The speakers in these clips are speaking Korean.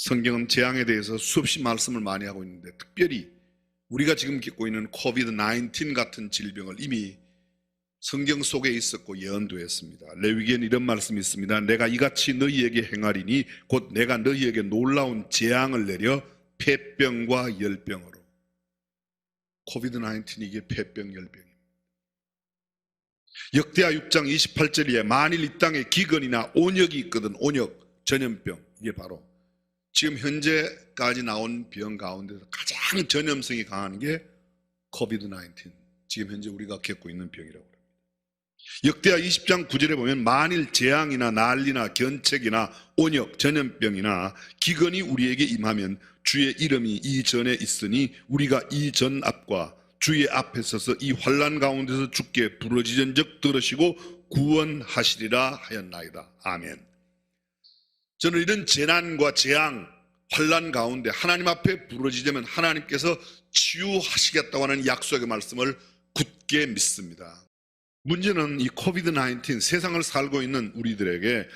성경은 재앙에 대해서 수없이 말씀을 많이 하고 있는데, 특별히 우리가 지금 겪고 있는 코비드-19 같은 질병을 이미 성경 속에 있었고 예언되었습니다. 레위기에는 이런 말씀이 있습니다. 내가 이같이 너희에게 행하리니 곧 내가 너희에게 놀라운 재앙을 내려 폐병과 열병으로. 코비드-19이 이게 폐병, 열병입니다. 역대하 6장 28절에 만일 이 땅에 기근이나 온역이 있거든, 온역, 전염병, 이게 바로 지금 현재까지 나온 병 가운데서 가장 전염성이 강한 게 코비드-19, 지금 현재 우리가 겪고 있는 병이라고 합니다. 역대하 20장 9절에 보면 만일 재앙이나 난리나 견책이나 온역, 전염병이나 기근이 우리에게 임하면 주의 이름이 이전에 있으니 우리가 이전 앞과 주의 앞에 서서 이 환난 가운데서 주께 부르짖은즉 들으시고 구원하시리라 하였나이다. 아멘. 저는 이런 재난과 재앙, 환난 가운데 하나님 앞에 부르짖으면 하나님께서 치유하시겠다고 하는 약속의 말씀을 굳게 믿습니다. 문제는 이 코비드-19, 세상을 살고 있는 우리들에게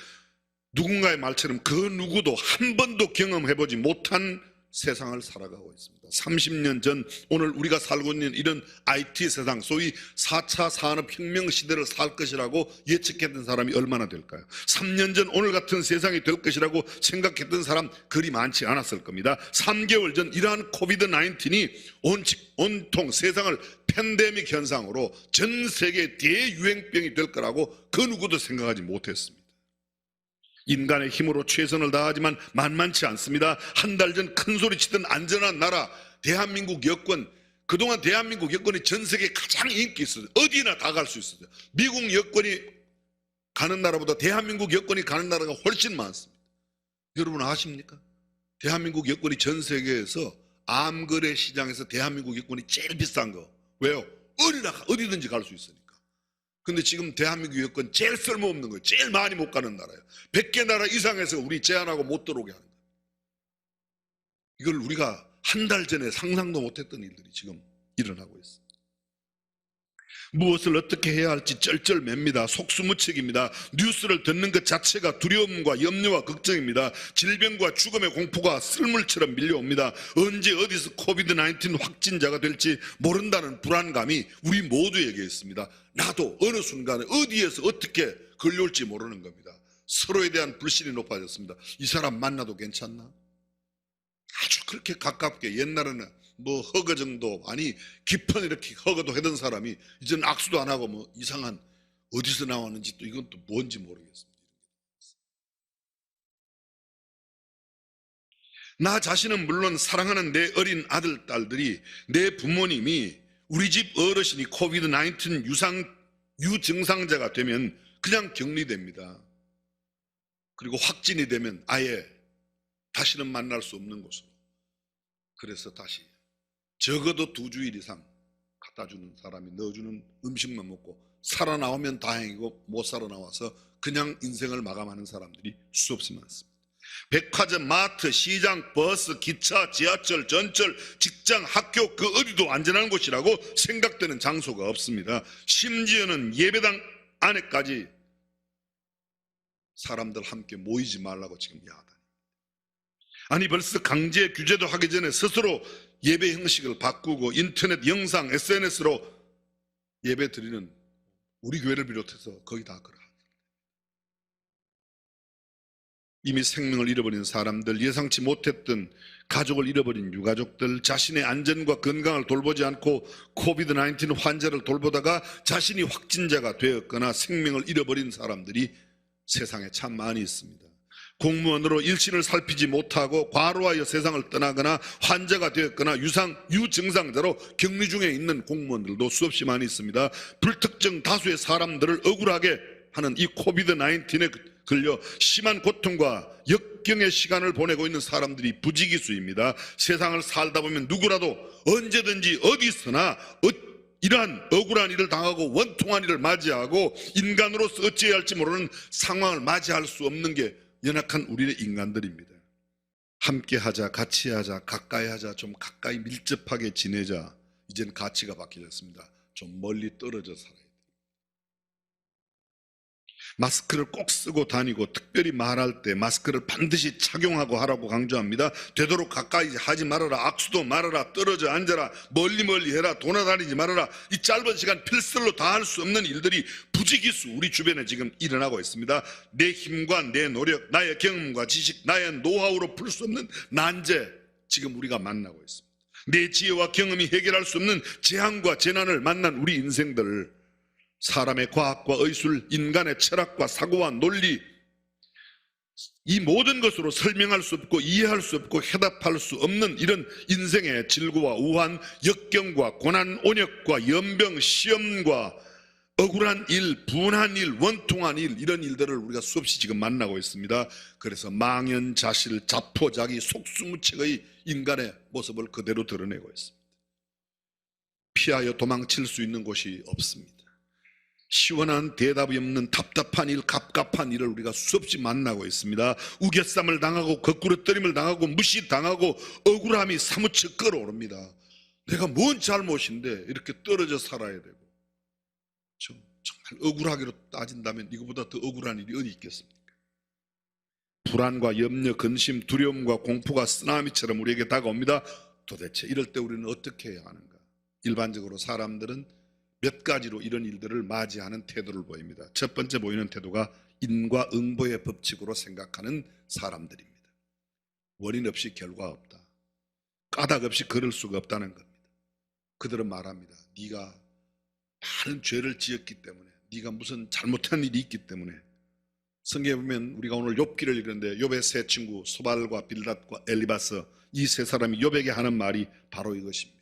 누군가의 말처럼 그 누구도 한 번도 경험해보지 못한 세상을 살아가고 있습니다. 30년 전 오늘 우리가 살고 있는 이런 IT 세상, 소위 4차 산업혁명 시대를 살 것이라고 예측했던 사람이 얼마나 될까요? 3년 전 오늘 같은 세상이 될 것이라고 생각했던 사람 그리 많지 않았을 겁니다. 3개월 전 이러한 코비드-19이 온통 세상을 팬데믹 현상으로 전 세계 대유행병이 될 거라고 그 누구도 생각하지 못했습니다. 인간의 힘으로 최선을 다하지만 만만치 않습니다. 한 달 전 큰 소리 치던 안전한 나라 대한민국 여권, 그동안 대한민국 여권이 전 세계에 가장 인기 있었어요. 어디나 다 갈 수 있었어요. 미국 여권이 가는 나라보다 대한민국 여권이 가는 나라가 훨씬 많습니다. 여러분 아십니까? 대한민국 여권이 전 세계에서 암거래 시장에서 대한민국 여권이 제일 비싼 거. 왜요? 어디든지 갈 수 있으니까. 근데 지금 대한민국 여권 제일 쓸모없는 거예요. 제일 많이 못 가는 나라예요. 100개 나라 이상에서 우리 제한하고 못 들어오게 하는 거예요. 이걸 우리가 한 달 전에 상상도 못했던 일들이 지금 일어나고 있습니다. 무엇을 어떻게 해야 할지 쩔쩔맵니다. 속수무책입니다. 뉴스를 듣는 것 자체가 두려움과 염려와 걱정입니다. 질병과 죽음의 공포가 쓸물처럼 밀려옵니다. 언제 어디서 코비드-19 확진자가 될지 모른다는 불안감이 우리 모두에게 있습니다. 나도 어느 순간에 어디에서 어떻게 걸려올지 모르는 겁니다. 서로에 대한 불신이 높아졌습니다. 이 사람 만나도 괜찮나? 아주 그렇게 가깝게, 옛날에는 뭐 허거 정도, 아니 깊은 이렇게 허거도 하던 사람이 이제는 악수도 안 하고 뭐 이상한, 어디서 나왔는지 또 이건 또 뭔지 모르겠습니다. 나 자신은 물론 사랑하는 내 어린 아들, 딸들이, 내 부모님이, 우리 집 어르신이 코비드-19 유증상자가 되면 그냥 격리됩니다. 그리고 확진이 되면 아예 다시는 만날 수 없는 곳으로. 그래서 다시 적어도 2주일 이상 갖다주는 사람이 넣어주는 음식만 먹고 살아나오면 다행이고 못 살아나와서 그냥 인생을 마감하는 사람들이 수없이 많습니다. 백화점, 마트, 시장, 버스, 기차, 지하철, 전철, 직장, 학교, 그 어디도 안전한 곳이라고 생각되는 장소가 없습니다. 심지어는 예배당 안에까지 사람들 함께 모이지 말라고 지금 야단. 아니 벌써 강제 규제도 하기 전에 스스로 예배 형식을 바꾸고 인터넷, 영상, SNS로 예배 드리는 우리 교회를 비롯해서 거의 다 그러하. 이미 생명을 잃어버린 사람들, 예상치 못했던 가족을 잃어버린 유가족들, 자신의 안전과 건강을 돌보지 않고 코비드-19 환자를 돌보다가 자신이 확진자가 되었거나 생명을 잃어버린 사람들이 세상에 참 많이 있습니다. 공무원으로 일신을 살피지 못하고 과로하여 세상을 떠나거나 환자가 되었거나 유증상자로 격리 중에 있는 공무원들도 수없이 많이 있습니다. 불특정 다수의 사람들을 억울하게 하는 이 코비드-19에 걸려 심한 고통과 역경의 시간을 보내고 있는 사람들이 부지기수입니다. 세상을 살다 보면 누구라도 언제든지 어디서나 이러한 억울한 일을 당하고 원통한 일을 맞이하고 인간으로서 어찌해야 할지 모르는 상황을 맞이할 수 없는 게 연약한 우리의 인간들입니다. 함께 하자, 같이 하자, 가까이 하자, 좀 가까이 밀접하게 지내자. 이젠 가치가 바뀌었습니다. 좀 멀리 떨어져 살아야 돼요. 마스크를 꼭 쓰고 다니고 특별히 말할 때 마스크를 반드시 착용하고 하라고 강조합니다. 되도록 가까이 하지 말아라. 악수도 말아라. 떨어져 앉아라. 멀리 해라. 돌아다니지 말아라. 이 짧은 시간 필설로 다 할 수 없는 일들이 부지기수 우리 주변에 지금 일어나고 있습니다. 내 힘과 내 노력, 나의 경험과 지식, 나의 노하우로 풀 수 없는 난제 지금 우리가 만나고 있습니다. 내 지혜와 경험이 해결할 수 없는 재앙과 재난을 만난 우리 인생들, 사람의 과학과 의술, 인간의 철학과 사고와 논리, 이 모든 것으로 설명할 수 없고 이해할 수 없고 해답할 수 없는 이런 인생의 질고와 우한, 역경과 고난, 온역과 연병, 시험과 억울한 일, 분한 일, 원통한 일, 이런 일들을 우리가 수없이 지금 만나고 있습니다. 그래서 망연자실, 자포자기, 속수무책의 인간의 모습을 그대로 드러내고 있습니다. 피하여 도망칠 수 있는 곳이 없습니다. 시원한 대답이 없는 답답한 일, 갑갑한 일을 우리가 수없이 만나고 있습니다. 우겨쌈을 당하고 거꾸로뜨림을 당하고 무시당하고 억울함이 사무쳐 끌어오릅니다. 내가 뭔 잘못인데 이렇게 떨어져 살아야 되고, 정말 억울하기로 따진다면 이거보다 더 억울한 일이 어디 있겠습니까? 불안과 염려, 근심, 두려움과 공포가 쓰나미처럼 우리에게 다가옵니다. 도대체 이럴 때 우리는 어떻게 해야 하는가? 일반적으로 사람들은 몇 가지로 이런 일들을 맞이하는 태도를 보입니다. 첫 번째 보이는 태도가 인과응보의 법칙으로 생각하는 사람들입니다. 원인 없이 결과 없다. 까닭 없이 그럴 수가 없다는 겁니다. 그들은 말합니다. 네가 많은 죄를 지었기 때문에, 네가 무슨 잘못한 일이 있기 때문에. 성경에 보면 우리가 오늘 욥기를 읽는데 욥의 세 친구 소발과 빌닷과 엘리바스, 이 세 사람이 욥에게 하는 말이 바로 이것입니다.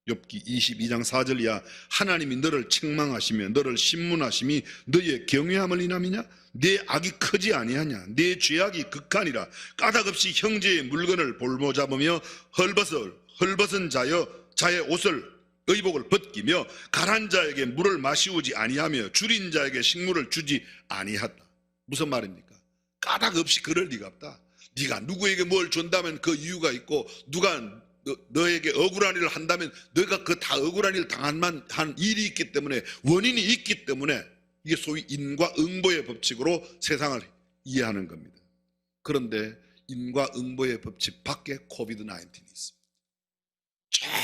욥기 22장 4절 이하, 하나님이 너를 책망하시며 너를 신문하심이 너의 경외함을 인함이냐? 내 악이 크지 아니하냐? 내 죄악이 극하니라. 까닭 없이 형제의 물건을 볼모잡으며 헐벗은 자의 옷을 의복을 벗기며 가란 자에게 물을 마시우지 아니하며 줄인 자에게 식물을 주지 아니하다. 무슨 말입니까? 까닭 없이 그럴 리가 없다. 네가 누구에게 뭘 준다면 그 이유가 있고, 누가 너에게 억울한 일을 한다면 너가 그 다 억울한 일 당한 일이 있기 때문에, 원인이 있기 때문에, 이게 소위 인과응보의 법칙으로 세상을 이해하는 겁니다. 그런데 인과응보의 법칙 밖에 코비드-19이 있습니다.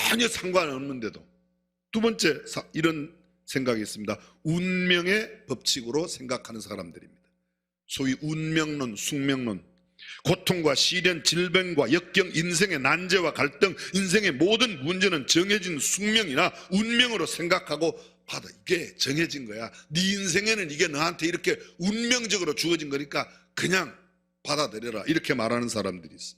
전혀 상관없는데도. 두 번째 이런 생각이 있습니다. 운명의 법칙으로 생각하는 사람들입니다. 소위 운명론, 숙명론. 고통과 시련, 질병과 역경, 인생의 난제와 갈등, 인생의 모든 문제는 정해진 숙명이나 운명으로 생각하고 받아. 이게 정해진 거야. 네 인생에는 이게 너한테 이렇게 운명적으로 주어진 거니까 그냥 받아들여라. 이렇게 말하는 사람들이 있어.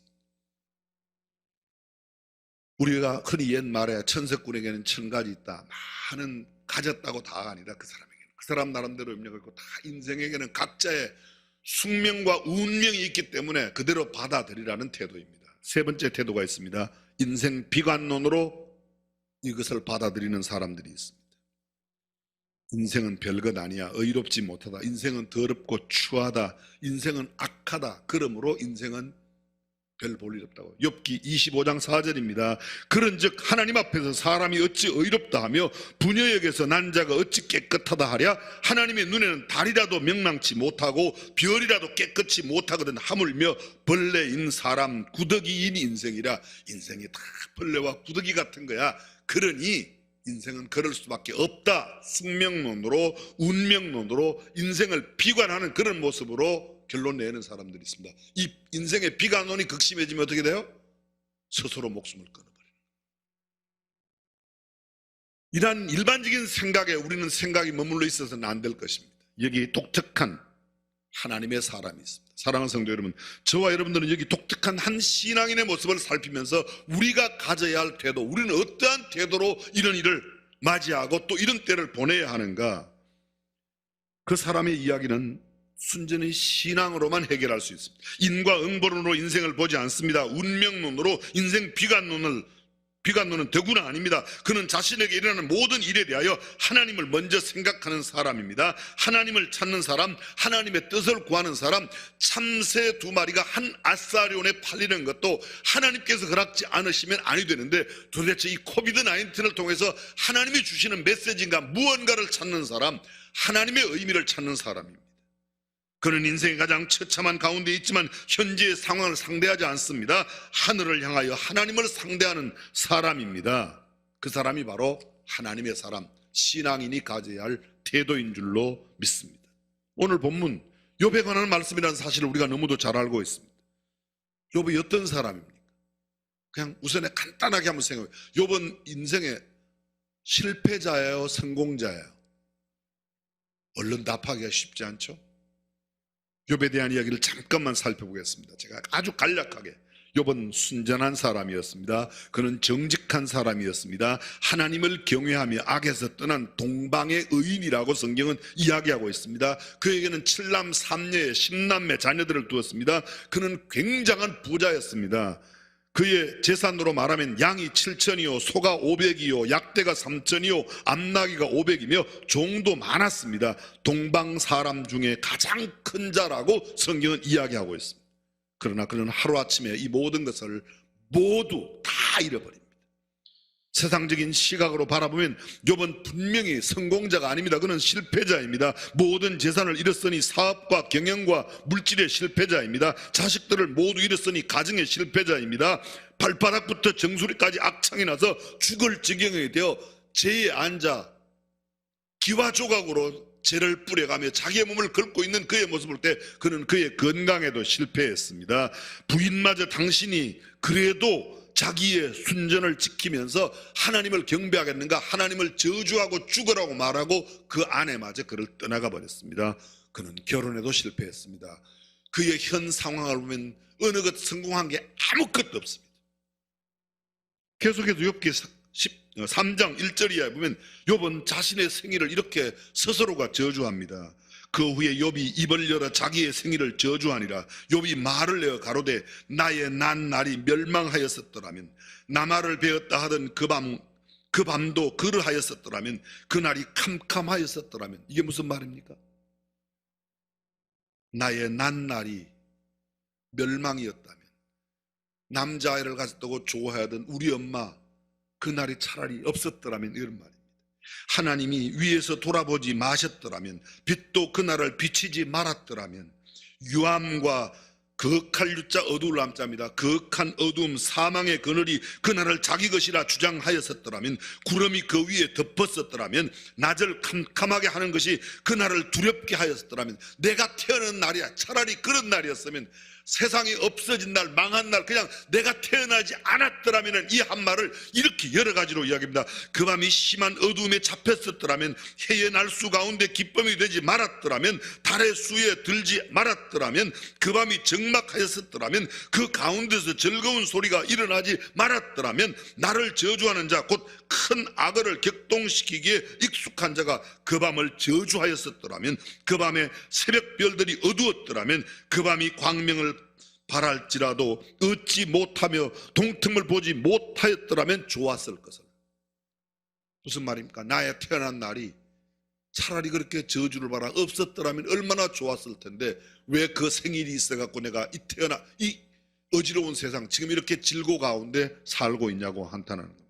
우리가 흔히 옛말에 천석군에게는 1000가지 있다. 많은 가졌다고 다가 아니다. 그 사람에게는. 그 사람 나름대로 염려가 있고, 다 인생에게는 각자의 숙명과 운명이 있기 때문에 그대로 받아들이라는 태도입니다. 세 번째 태도가 있습니다. 인생 비관론으로 이것을 받아들이는 사람들이 있습니다. 인생은 별것 아니야. 의롭지 못하다. 인생은 더럽고 추하다. 인생은 악하다. 그러므로 인생은 별 볼 일 없다고. 욥기 25장 4절입니다. 그런즉 하나님 앞에서 사람이 어찌 의롭다 하며 부녀에게서 난 자가 어찌 깨끗하다 하랴. 하나님의 눈에는 달이라도 명랑치 못하고 별이라도 깨끗이 못하거든. 하물며 벌레인 사람, 구더기인 인생이라. 인생이 다 벌레와 구더기 같은 거야. 그러니 인생은 그럴 수밖에 없다. 숙명론으로, 운명론으로 인생을 비관하는 그런 모습으로 결론 내는 사람들이 있습니다. 이 인생의 비관론이 극심해지면 어떻게 돼요? 스스로 목숨을 끊어버려요. 이러한 일반적인 생각에 우리는 생각이 머물러 있어서는 안 될 것입니다. 여기 독특한 하나님의 사람이 있습니다. 사랑하는 성도 여러분, 저와 여러분들은 여기 독특한 한 신앙인의 모습을 살피면서 우리가 가져야 할 태도, 우리는 어떠한 태도로 이런 일을 맞이하고 또 이런 때를 보내야 하는가. 그 사람의 이야기는 순전히 신앙으로만 해결할 수 있습니다. 인과응보론으로 인생을 보지 않습니다. 운명론으로 인생 비관론은 더구나 아닙니다. 그는 자신에게 일어나는 모든 일에 대하여 하나님을 먼저 생각하는 사람입니다. 하나님을 찾는 사람, 하나님의 뜻을 구하는 사람. 참새 2마리가 한 아사리온에 팔리는 것도 하나님께서 허락지 않으시면 아니 되는데, 도대체 이 코비드-19을 통해서 하나님이 주시는 메시지인가 무언가를 찾는 사람, 하나님의 의미를 찾는 사람입니다. 그는 인생의 가장 처참한 가운데 있지만 현재의 상황을 상대하지 않습니다. 하늘을 향하여 하나님을 상대하는 사람입니다. 그 사람이 바로 하나님의 사람, 신앙인이 가져야 할 태도인 줄로 믿습니다. 오늘 본문 욥에 관한 말씀이라는 사실을 우리가 너무도 잘 알고 있습니다. 욥이 어떤 사람입니까? 그냥 우선에 간단하게 한번 생각해요. 욥은 인생의 실패자예요, 성공자예요? 얼른 답하기가 쉽지 않죠? 욥에 대한 이야기를 잠깐만 살펴보겠습니다. 제가 아주 간략하게, 욥은 순전한 사람이었습니다. 그는 정직한 사람이었습니다. 하나님을 경외하며 악에서 떠난 동방의 의인이라고 성경은 이야기하고 있습니다. 그에게는 7남 3녀의 10남매 자녀들을 두었습니다. 그는 굉장한 부자였습니다. 그의 재산으로 말하면 양이 7천이요, 소가 500이요, 약대가 3천이요, 암나귀가 500이며 종도 많았습니다. 동방 사람 중에 가장 큰 자라고 성경은 이야기하고 있습니다. 그러나 그는 하루아침에 이 모든 것을 모두 다 잃어버립니다. 세상적인 시각으로 바라보면 욥은 분명히 성공자가 아닙니다. 그는 실패자입니다. 모든 재산을 잃었으니 사업과 경영과 물질의 실패자입니다. 자식들을 모두 잃었으니 가정의 실패자입니다. 발바닥부터 정수리까지 악창이 나서 죽을 지경이 되어 재에 앉아 기와 조각으로 재를 뿌려가며 자기의 몸을 긁고 있는 그의 모습을 볼 때 그는 그의 건강에도 실패했습니다. 부인마저 당신이 그래도 자기의 순전을 지키면서 하나님을 경배하겠는가, 하나님을 저주하고 죽으라고 말하고 그 아내마저 그를 떠나가 버렸습니다. 그는 결혼에도 실패했습니다. 그의 현 상황을 보면 어느 것 성공한 게 아무것도 없습니다. 계속해서 욥기 3장 1절 이하에 보면 욥은 자신의 생일을 이렇게 스스로가 저주합니다. 그 후에 욥이 입을 열어 자기의 생일을 저주하니라. 욥이 말을 내어 가로되 나의 난 날이 멸망하였었더라면, 나말을 베었다 하던 그 밤도 그러하였었더라면, 그날이 캄캄하였었더라면. 이게 무슨 말입니까? 나의 난 날이 멸망이었다면, 남자아이를 가졌다고 좋아하던 우리 엄마 그날이 차라리 없었더라면, 이런 말입니다. 하나님이 위에서 돌아보지 마셨더라면, 빛도 그날을 비치지 말았더라면, 유암과 거역할 유자 어두울 남자입니다. 거역한 어두움 사망의 그늘이 그날을 자기 것이라 주장하였었더라면, 구름이 그 위에 덮었었더라면, 낮을 캄캄하게 하는 것이 그날을 두렵게 하였었더라면, 내가 태어난 날이야. 차라리 그런 날이었으면, 세상이 없어진 날, 망한 날, 그냥 내가 태어나지 않았더라면, 이 한 말을 이렇게 여러 가지로 이야기합니다. 그 밤이 심한 어두움에 잡혔었더라면, 해의 날수 가운데 기쁨이 되지 말았더라면, 달의 수에 들지 말았더라면, 그 밤이 적막하였었더라면, 그 가운데서 즐거운 소리가 일어나지 말았더라면, 나를 저주하는 자, 곧 큰 악어를 격동시키기에 익숙한 자가 그 밤을 저주하였었더라면, 그 밤에 새벽별들이 어두웠더라면, 그 밤이 광명을 바랄지라도 얻지 못하며 동틈을 보지 못하였더라면 좋았을 것을. 무슨 말입니까? 나의 태어난 날이 차라리 그렇게 저주를 받아 없었더라면 얼마나 좋았을 텐데, 왜 그 생일이 있어갖고 내가 이 어지러운 세상, 지금 이렇게 질고 가운데 살고 있냐고 한탄하는 겁니다.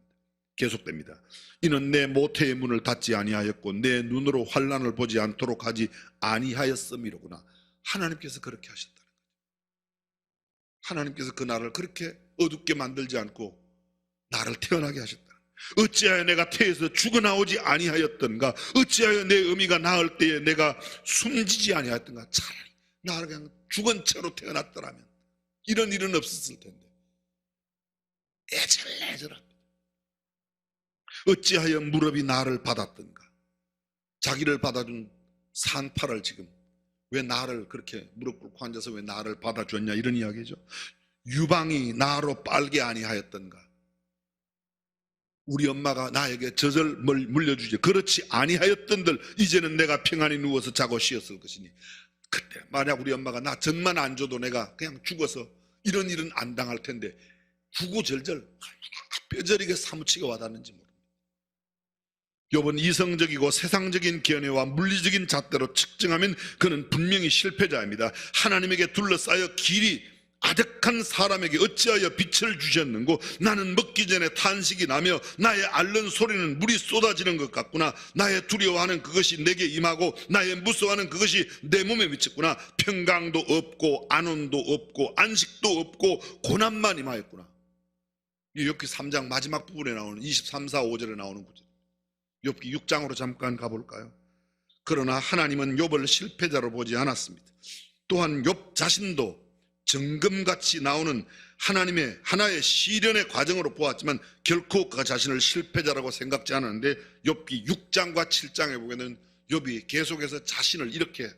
계속됩니다. 이는 내 모태의 문을 닫지 아니하였고 내 눈으로 환난을 보지 않도록 하지 아니하였음이로구나. 하나님께서 그렇게 하셨다는 거죠. 하나님께서 그 나를 그렇게 어둡게 만들지 않고 나를 태어나게 하셨다. 어찌하여 내가 태에서 죽어나오지 아니하였던가, 어찌하여 내 어미가 낳을 때에 내가 숨지지 아니하였던가. 차라리 나를 그냥 죽은 채로 태어났더라면 이런 일은 없었을 텐데. 애절애절합니다. 어찌하여 무릎이 나를 받았던가. 자기를 받아준 산파를 지금 왜 나를 그렇게 무릎 꿇고 앉아서 왜 나를 받아줬냐, 이런 이야기죠. 유방이 나로 빨게 아니하였던가. 우리 엄마가 나에게 젖을 물려주지 그렇지 아니하였던들 이제는 내가 평안히 누워서 자고 쉬었을 것이니, 그때 만약 우리 엄마가 나 젖만 안 줘도 내가 그냥 죽어서 이런 일은 안 당할 텐데, 구구절절 얼마나 뼈저리게 사무치게 와닿는지 모릅니다. 욥은 이성적이고 세상적인 견해와 물리적인 잣대로 측정하면 그는 분명히 실패자입니다. 하나님에게 둘러싸여 길이 아득한 사람에게 어찌하여 빛을 주셨는고 나는 먹기 전에 탄식이 나며 나의 앓는 소리는 물이 쏟아지는 것 같구나. 나의 두려워하는 그것이 내게 임하고 나의 무서워하는 그것이 내 몸에 미쳤구나. 평강도 없고 안온도 없고 안식도 없고 고난만 임하였구나. 욥기 3장 마지막 부분에 나오는 23, 4, 5절에 나오는 구절. 욥기 6장으로 잠깐 가볼까요? 그러나 하나님은 욥을 실패자로 보지 않았습니다. 또한 욥 자신도 정금같이 나오는 하나님의 하나의 시련의 과정으로 보았지만 결코 그 자신을 실패자라고 생각지 않았는데 욥기 6장과 7장에 보면은 욥이 계속해서 자신을 이렇게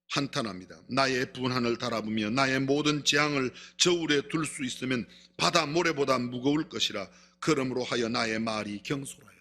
한탄합니다. 나의 분한을 달아보며 나의 모든 재앙을 저울에 둘 수 있으면 바다 모래보다 무거울 것이라. 그러므로 하여 나의 말이 경솔하였구나.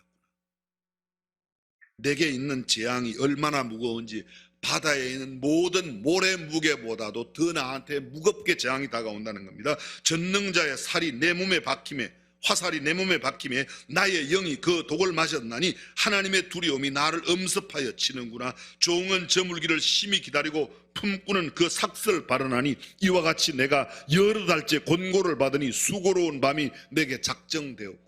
내게 있는 재앙이 얼마나 무거운지 바다에 있는 모든 모래 무게보다도 더 나한테 무겁게 재앙이 다가온다는 겁니다. 전능자의 살이 내 몸에 박힘에, 화살이 내 몸에 박힘에 나의 영이 그 독을 마셨나니 하나님의 두려움이 나를 엄습하여 치는구나. 종은 저물기를 심히 기다리고 품꾸는 그 삭슬 발언하니 이와 같이 내가 여러 달째 권고를 받으니 수고로운 밤이 내게 작정되었구나.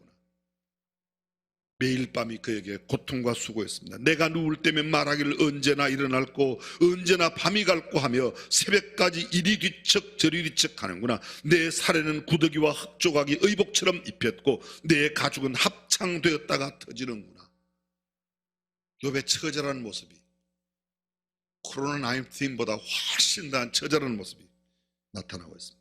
매일 밤이 그에게 고통과 수고였습니다. 내가 누울 때면 말하기를 언제나 일어날고 언제나 밤이 갈고 하며 새벽까지 이리 뒤척 저리 뒤척 하는구나. 내 살에는 구더기와 흙조각이 의복처럼 입혔고 내 가죽은 합창되었다가 터지는구나. 욥의 처절한 모습이 코로나19보다 훨씬 더한 처절한 모습이 나타나고 있습니다.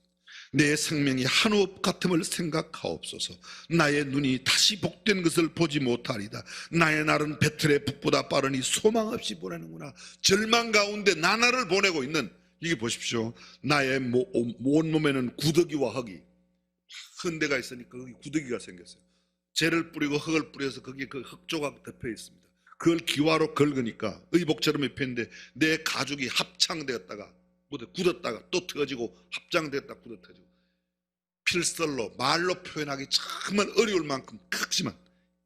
내 생명이 한호흡 같음을 생각하옵소서. 나의 눈이 다시 복된 것을 보지 못하리다. 나의 날은 배틀의 북보다 빠르니 소망 없이 보내는구나. 절망 가운데 나날을 보내고 있는, 이게 보십시오. 나의 온몸에는 구더기와 흙이 큰 데가 있으니까 거기 구더기가 생겼어요. 재를 뿌리고 흙을 뿌려서 거기에 그 흙조각 덮여 있습니다. 그걸 기와로 긁으니까 의복처럼 입혔는데 내 가죽이 합창되었다가 굳었다가 또 터지고 합장됐다 굳어 터지고. 필설로 말로 표현하기 정말 어려울 만큼 크지만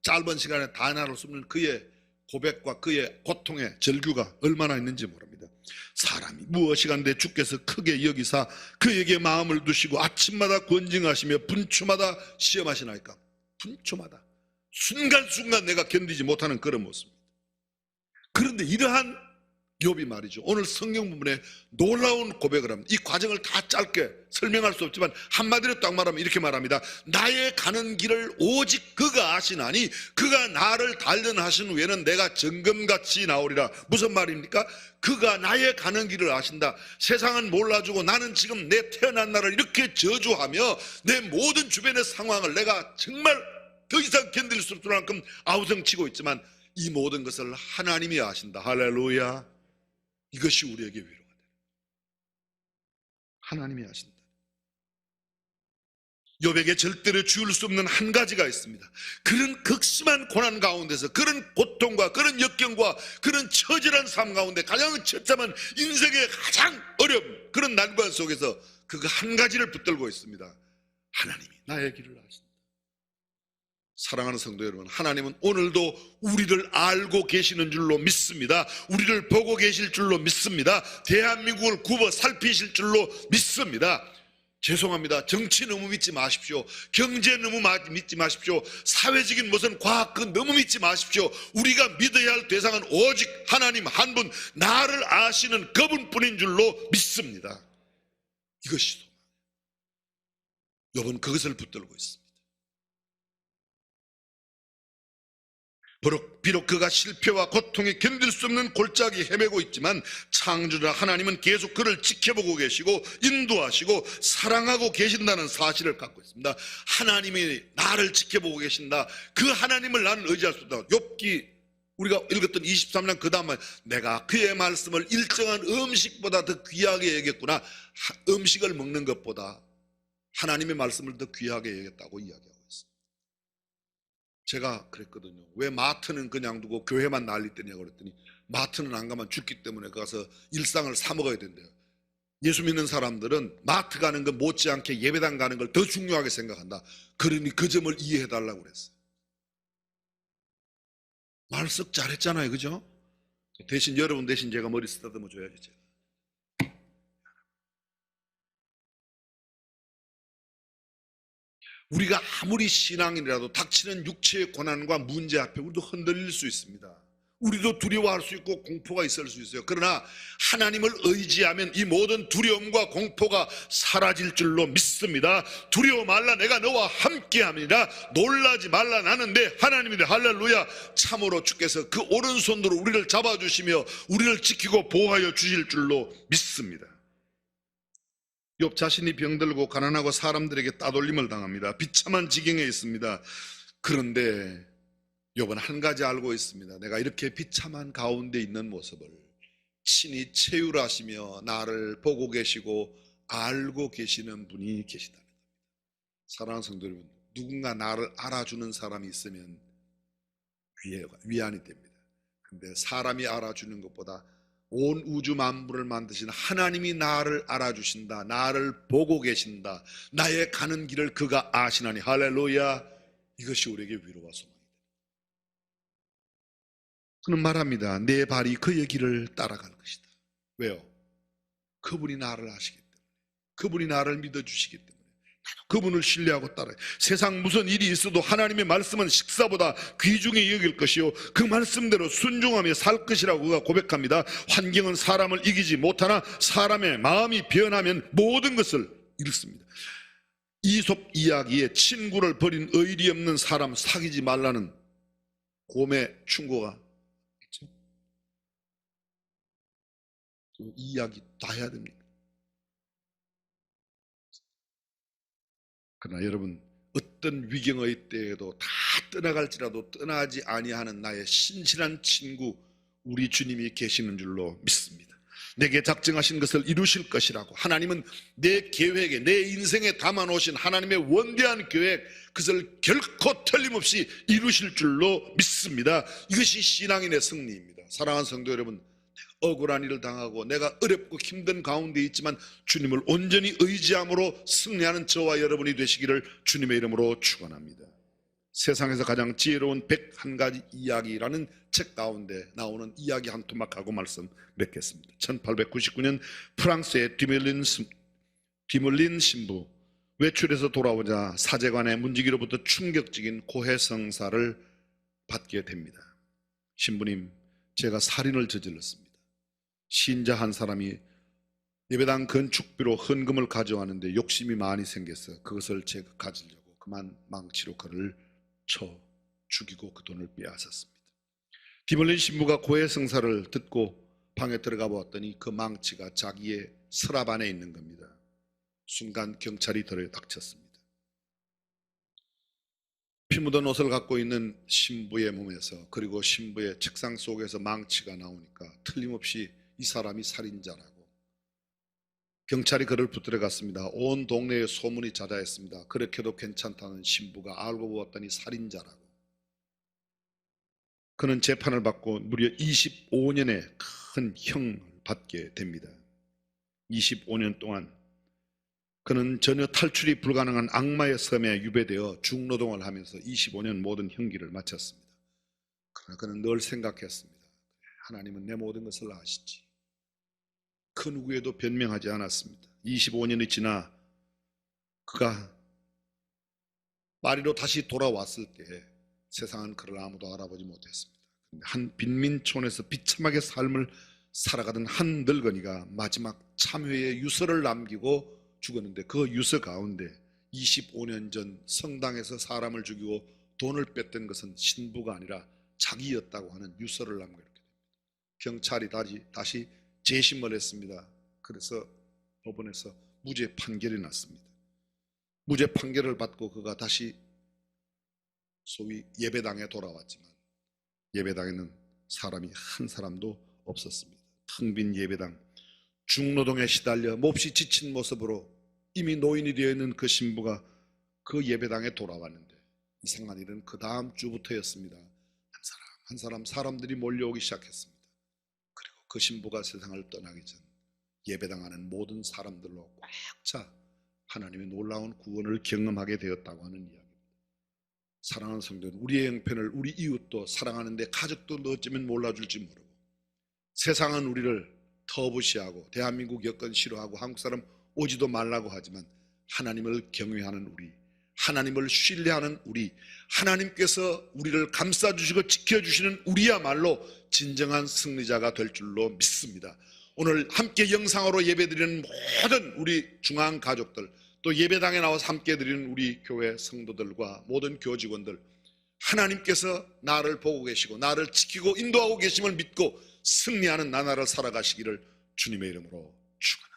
짧은 시간에 다 나눌 수 없는 그의 고백과 그의 고통의 절규가 얼마나 있는지 모릅니다. 사람이 무엇이간데 주께서 크게 여기사 그에게 마음을 두시고 아침마다 권징하시며 분초마다 시험하시나이까. 분초마다 순간순간 내가 견디지 못하는 그런 모습입니다. 그런데 이러한 욥이 말이죠, 오늘 성경 부분에 놀라운 고백을 합니다. 이 과정을 다 짧게 설명할 수 없지만 한마디로 딱 말하면 이렇게 말합니다. 나의 가는 길을 오직 그가 아시나니 그가 나를 단련하신 후에는 내가 정금같이 나오리라. 무슨 말입니까? 그가 나의 가는 길을 아신다. 세상은 몰라주고 나는 지금 내 태어난 날을 이렇게 저주하며 내 모든 주변의 상황을 내가 정말 더 이상 견딜 수 없을 만큼 아우성치고 있지만 이 모든 것을 하나님이 아신다. 할렐루야. 이것이 우리에게 위로가 됩니다. 하나님이 아신다. 욥에게 절대로 지울 수 없는 한 가지가 있습니다. 그런 극심한 고난 가운데서, 그런 고통과 그런 역경과 그런 처절한 삶 가운데 가장 처참한 인생의 가장 어려움, 그런 난관 속에서 그거 한 가지를 붙들고 있습니다. 하나님이 나의 길을 아신다. 사랑하는 성도 여러분, 하나님은 오늘도 우리를 알고 계시는 줄로 믿습니다. 우리를 보고 계실 줄로 믿습니다. 대한민국을 굽어 살피실 줄로 믿습니다. 죄송합니다. 정치 너무 믿지 마십시오. 경제 너무 믿지 마십시오. 사회적인 무슨 과학 너무 믿지 마십시오. 우리가 믿어야 할 대상은 오직 하나님 한 분, 나를 아시는 그분뿐인 줄로 믿습니다. 이것이 소망. 욥은 그것을 붙들고 있습니다. 비록 그가 실패와 고통에 견딜 수 없는 골짜기 헤매고 있지만 창조자 하나님은 계속 그를 지켜보고 계시고 인도하시고 사랑하고 계신다는 사실을 갖고 있습니다. 하나님이 나를 지켜보고 계신다. 그 하나님을 나는 의지할 수 있다. 욥기 우리가 읽었던 23장 그 다음에 내가 그의 말씀을 일정한 음식보다 더 귀하게 여겼구나. 음식을 먹는 것보다 하나님의 말씀을 더 귀하게 여겼다고 이야기합니다. 제가 그랬거든요. 왜 마트는 그냥 두고 교회만 난리 뜨냐고 그랬더니 마트는 안 가면 죽기 때문에 가서 일상을 사 먹어야 된대요. 예수 믿는 사람들은 마트 가는 것 못지않게 예배당 가는 걸 더 중요하게 생각한다. 그러니 그 점을 이해해달라고 그랬어요. 말 썩 잘했잖아요. 그죠? 대신 여러분 대신 제가 머리 쓰다듬어 줘야지. 우리가 아무리 신앙인이라도 닥치는 육체의 고난과 문제 앞에 우리도 흔들릴 수 있습니다. 우리도 두려워할 수 있고 공포가 있을 수 있어요. 그러나 하나님을 의지하면 이 모든 두려움과 공포가 사라질 줄로 믿습니다. 두려워 말라, 내가 너와 함께함이라. 놀라지 말라, 나는 내 하나님이다. 할렐루야. 참으로 주께서 그 오른손으로 우리를 잡아주시며 우리를 지키고 보호하여 주실 줄로 믿습니다. 욥 자신이 병들고 가난하고 사람들에게 따돌림을 당합니다. 비참한 지경에 있습니다. 그런데 욥은 한 가지 알고 있습니다. 내가 이렇게 비참한 가운데 있는 모습을 친히 체휼하시며 나를 보고 계시고 알고 계시는 분이 계시다는 겁니다. 사랑하는 성도 여러분, 누군가 나를 알아주는 사람이 있으면 위안이 됩니다. 그런데 사람이 알아주는 것보다 온 우주 만물을 만드신 하나님이 나를 알아주신다, 나를 보고 계신다, 나의 가는 길을 그가 아시나니. 할렐루야. 이것이 우리에게 위로와 소망입니다. 그는 말합니다. 내 발이 그의 길을 따라갈 것이다. 왜요? 그분이 나를 아시기 때문에, 그분이 나를 믿어주시기 때문에 나도 그분을 신뢰하고 따라요. 세상 무슨 일이 있어도 하나님의 말씀은 식사보다 귀중히 여길 것이요 그 말씀대로 순종하며 살 것이라고 그가 고백합니다. 환경은 사람을 이기지 못하나 사람의 마음이 변하면 모든 것을 잃습니다. 이솝 이야기에 친구를 버린 의리 없는 사람 사귀지 말라는 곰의 충고가 있죠. 이 이야기 다 해야 됩니까? 그러나 여러분, 어떤 위경의 때에도 다 떠나갈지라도 떠나지 아니하는 나의 신실한 친구 우리 주님이 계시는 줄로 믿습니다. 내게 작정하신 것을 이루실 것이라고. 하나님은 내 계획에, 내 인생에 담아놓으신 하나님의 원대한 계획, 그것을 결코 틀림없이 이루실 줄로 믿습니다. 이것이 신앙인의 승리입니다. 사랑하는 성도 여러분, 억울한 일을 당하고 내가 어렵고 힘든 가운데 있지만 주님을 온전히 의지함으로 승리하는 저와 여러분이 되시기를 주님의 이름으로 축원합니다. 세상에서 가장 지혜로운 101가지 이야기라는 책 가운데 나오는 이야기 한 토막하고 말씀 맺겠습니다. 1899년 프랑스의 디멀린 신부 외출해서 돌아오자 사제관의 문지기로부터 충격적인 고해성사를 받게 됩니다. 신부님, 제가 살인을 저질렀습니다. 신자 한 사람이 예배당 건축비로 헌금을 가져왔는데 욕심이 많이 생겨서 그것을 제가 가지려고 그만 망치로 그를 쳐 죽이고 그 돈을 빼앗았습니다. 디멀린 신부가 고해성사를 듣고 방에 들어가 보았더니 그 망치가 자기의 서랍 안에 있는 겁니다. 순간 경찰이 들어닥쳤습니다. 피 묻은 옷을 갖고 있는 신부의 몸에서, 그리고 신부의 책상 속에서 망치가 나오니까 틀림없이 이 사람이 살인자라고. 경찰이 그를 붙들어 갔습니다. 온 동네에 소문이 자자했습니다. 그렇게도 괜찮다는 신부가 알고 보았더니 살인자라고. 그는 재판을 받고 무려 25년의 큰 형을 받게 됩니다. 25년 동안 그는 전혀 탈출이 불가능한 악마의 섬에 유배되어 중노동을 하면서 25년 모든 형기를 마쳤습니다. 그러나 그는 늘 생각했습니다. 하나님은 내 모든 것을 아시지. 그 누구에도 변명하지 않았습니다. 25년이 지나 그가 파리로 다시 돌아왔을 때 세상은 그를 아무도 알아보지 못했습니다. 그런데 한 빈민촌에서 비참하게 삶을 살아가던 한 늙은이가 마지막 참회의 유서를 남기고 죽었는데, 그 유서 가운데 25년 전 성당에서 사람을 죽이고 돈을 뺐던 것은 신부가 아니라 자기였다고 하는 유서를 남기게 됩니다. 경찰이 다시 재심을 했습니다. 그래서 법원에서 무죄 판결이 났습니다. 무죄 판결을 받고 그가 다시 소위 예배당에 돌아왔지만 예배당에는 사람이 한 사람도 없었습니다. 텅 빈 예배당, 중노동에 시달려 몹시 지친 모습으로 이미 노인이 되어 있는 그 신부가 그 예배당에 돌아왔는데, 이상한 일은 그 다음 주부터였습니다. 한 사람 사람들이 몰려오기 시작했습니다. 그리고 그 신부가 세상을 떠나기 전 예배당 안은 모든 사람들로 꽉 차 하나님의 놀라운 구원을 경험하게 되었다고 하는 이야기입니다. 사랑하는 성도는 우리의 형편을 우리 이웃도 사랑하는데 가족도 어쩌면 몰라줄지 모르고, 세상은 우리를 터부시하고 대한민국 여건 싫어하고 한국 사람 오지도 말라고 하지만 하나님을 경외하는 우리, 하나님을 신뢰하는 우리, 하나님께서 우리를 감싸주시고 지켜주시는 우리야말로 진정한 승리자가 될 줄로 믿습니다. 오늘 함께 영상으로 예배드리는 모든 우리 중앙 가족들, 또 예배당에 나와서 함께 드리는 우리 교회 성도들과 모든 교직원들, 하나님께서 나를 보고 계시고 나를 지키고 인도하고 계심을 믿고 승리하는 나날을 살아가시기를 주님의 이름으로 축원합니다.